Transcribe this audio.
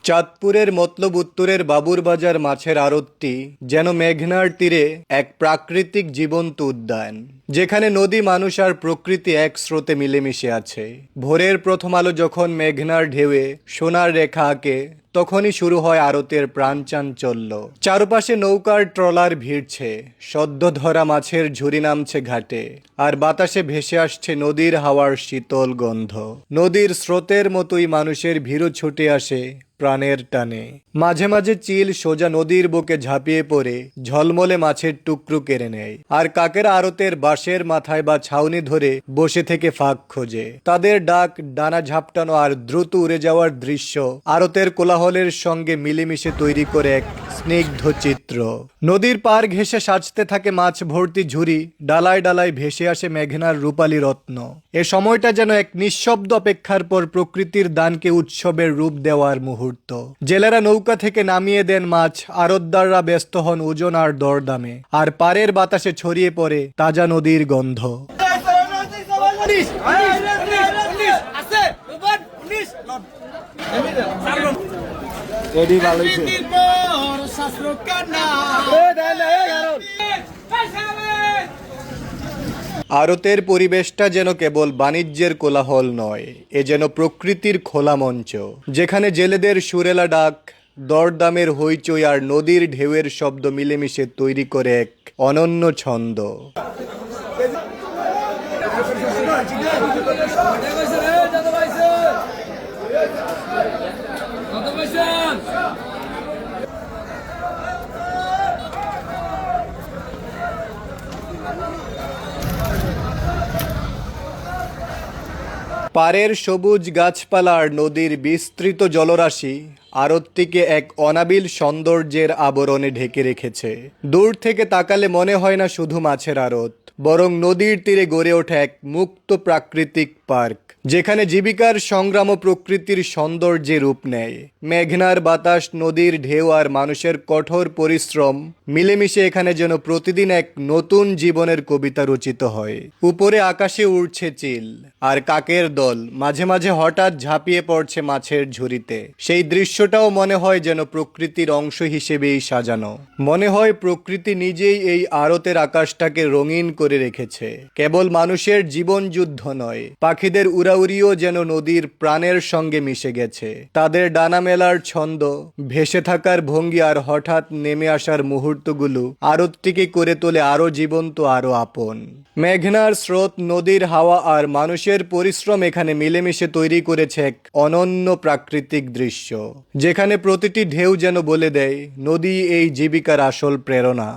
চাঁদপুরের মতলব উত্তরের বাবুরবাজার মাছের আড়তটি যেন মেঘনার তীরে এক প্রাকৃতিক জীবন্ত উদ্যান, যেখানে নদী, মানুষ আর প্রকৃতি এক স্রোতে মিলেমিশে আছে। ভোরের প্রথম আলো যখন মেঘনার ঢেউয়ে সোনার রেখা আঁকে, তখনই শুরু হয় আড়তের প্রাণচাঞ্চল্য। চারপাশে নৌকার ট্রলার ভিড়ছে, সদ্য ধরা মাছের ঝুড়ি নামছে ঘাটে, আর বাতাসে ভেসে আসছে নদীর হাওয়ার শীতল গন্ধ। নদীর স্রোতের মতোই মানুষের ভিড়ও ছুটে আসে প্রাণের টানে। মাঝে মাঝে চিল সোজা নদীর বুকে ঝাঁপিয়ে পড়ে ঝলমলে মাছের টুকরো কেড়ে নেয়, আর কাকেরা আড়তের বাঁশের মাথায় বা ছাউনি ধরে বসে থেকে ফাঁক খোঁজে। তাদের ডাক, ডানা ঝাপটানো আর দ্রুত উড়ে যাওয়ার দৃশ্য আড়তের কোলাহলের সঙ্গে মিলেমিশে তৈরি করে এক স্নিগ্ধ চিত্র। নদীর পার ঘেঁষে সাজতে থাকে মাছ ভর্তি ঝুড়ি, ডালায় ডালায় ভেসে আসে মেঘনার রূপালী রত্ন। এ সময়টা যেন এক নিঃশব্দ অপেক্ষার পর প্রকৃতির দানকে উৎসবের রূপ দেওয়ার মুহূর্ত। জেলেরা নৌকা থেকে নামিয়ে দেন মাছ, আড়তদাররা ব্যস্ত হন ওজন আর দরদামে, আর পাড়ের বাতাসে ছড়িয়ে পড়ে তাজা নদীর গন্ধ। আড়তের পরিবেশটা যেন কেবল বাণিজ্যের কোলাহল নয়, এ যেন প্রকৃতির খোলা মঞ্চ, যেখানে জেলেদের সুরেলা ডাক, দরদামের হইচই আর নদীর ঢেউয়ের শব্দ মিলেমিশে তৈরি করে এক অনন্য ছন্দ। পাড়ের সবুজ গাছপালা আর নদীর বিস্তৃত জলরাশি আড়তটিকে এক অনাবিল সৌন্দর্যের আবরণে ঢেকে রেখেছে। দূর থেকে তাকালে মনে হয় না শুধু মাছের আড়ত, বরং নদীর তীরে গড়ে ওঠে এক মুক্ত প্রাকৃতিক পার্ক, যেখানে জীবিকার সংগ্রাম ও প্রকৃতির সৌন্দর্যে রূপ নেয়। মেঘনার বাতাস, নদীর ঢেউ আর মানুষের কঠোর পরিশ্রম মিলেমিশে এখানে যেন প্রতিদিন এক নতুন জীবনের কবিতা রচিত হয়। উপরে আকাশে উড়ছে চিল, আর কাকের দল মাঝে মাঝে হঠাৎ ঝাঁপিয়ে পড়ছে মাছের ঝুড়িতে। সেই দৃশ্যটাও মনে হয় যেন প্রকৃতির অংশ হিসেবেই সাজানো। মনে হয় প্রকৃতি নিজেই এই আড়তের আকাশটাকে রঙিন করে রেখেছে। কেবল মানুষের জীবন যুদ্ধ নয়, পাখিদের উড়াউড়িও যেন নদীর প্রাণের সঙ্গে মিশে গেছে। তাদের ডানা মেলার ছন্দ, ভেসে থাকার ভঙ্গি আর হঠাৎ নেমে আসার মুহূর্তগুলো আড়তটিকে করে তোলে আরো জীবন্ত, আরো আপন। মেঘনার স্রোত, নদীর হাওয়া আর মানুষের পরিশ্রম এখানে মিলেমিশে তৈরি করেছে এক অনন্য প্রাকৃতিক দৃশ্য, যেখানে প্রতিটি ঢেউ যেন বলে দেয় নদী এই জীবিকার আসল প্রেরণা।